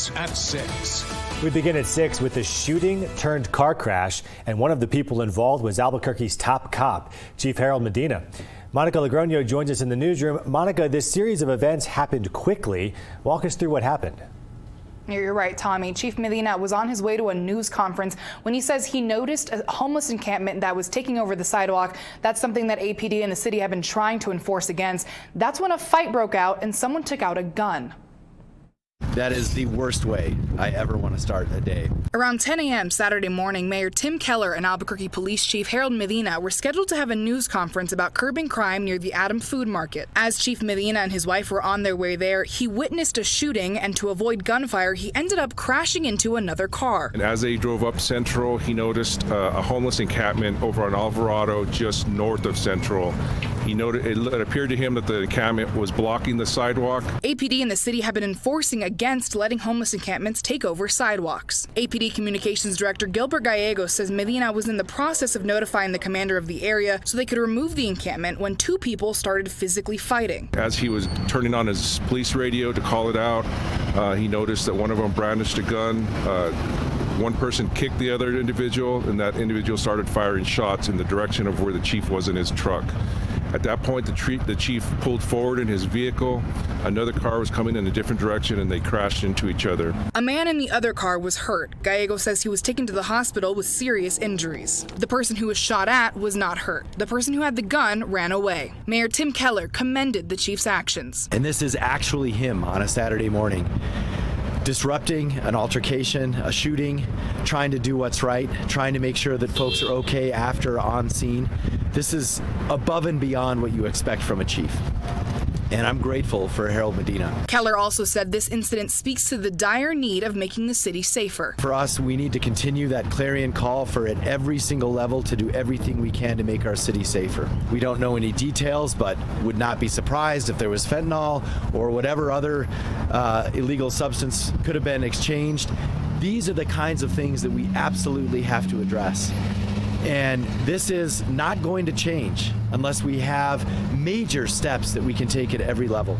news at 6. We begin at 6 with the shooting turned car crash, and one of the people involved was Albuquerque's top cop, Chief Harold Medina. Monica Logroño joins us in the newsroom. Monica, this series of events happened quickly. Walk us through what happened. You're right, Tommy. Chief Medina was on his way to a news conference when he says he noticed a homeless encampment that was taking over the sidewalk. That's something that APD and the city have been trying to enforce against. That's when a fight broke out and someone took out a gun. That is the worst way I ever want to start a day. Around 10 a.m. Saturday morning, Mayor Tim Keller and Albuquerque Police Chief Harold Medina were scheduled to have a news conference about curbing crime near the Adam Food Market. As Chief Medina and his wife were on their way there, he witnessed a shooting, and to avoid gunfire, he ended up crashing into another car. And as they drove up Central, he noticed a homeless encampment over on Alvarado, just north of Central. He noted it appeared to him that the encampment was blocking the sidewalk. APD and the city have been enforcing against letting homeless encampments take over sidewalks. APD Communications Director Gilbert Gallegos says Medina was in the process of notifying the commander of the area so they could remove the encampment when two people started physically fighting. As he was turning on his police radio to call it out, he noticed that one of them brandished a gun. One person kicked the other individual, and that individual started firing shots in the direction of where the chief was in his truck. At that point, the chief pulled forward in his vehicle. Another car was coming in a different direction, and they crashed into each other. A man in the other car was hurt. Gallego says he was taken to the hospital with serious injuries. The person who was shot at was not hurt. The person who had the gun ran away. Mayor Tim Keller commended the chief's actions. And this is actually him on a Saturday morning, disrupting an altercation, a shooting, trying to do what's right, trying to make sure that folks are okay after on scene. This is above and beyond what you expect from a chief. And I'm grateful for Harold Medina. Keller also said this incident speaks to the dire need of making the city safer. For us, we need to continue that clarion call for at every single level to do everything we can to make our city safer. We don't know any details, but would not be surprised if there was fentanyl or whatever other illegal substance could have been exchanged. These are the kinds of things that we absolutely have to address. And this is not going to change unless we have major steps that we can take at every level.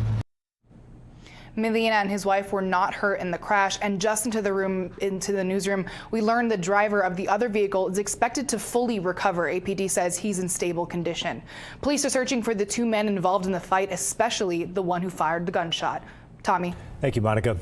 Medina and his wife were not hurt in the crash, and just into the newsroom, we learned the driver of the other vehicle is expected to fully recover. APD says he's in stable condition. Police are searching for the two men involved in the fight, especially the one who fired the gunshot. Tommy. Thank you, Monica.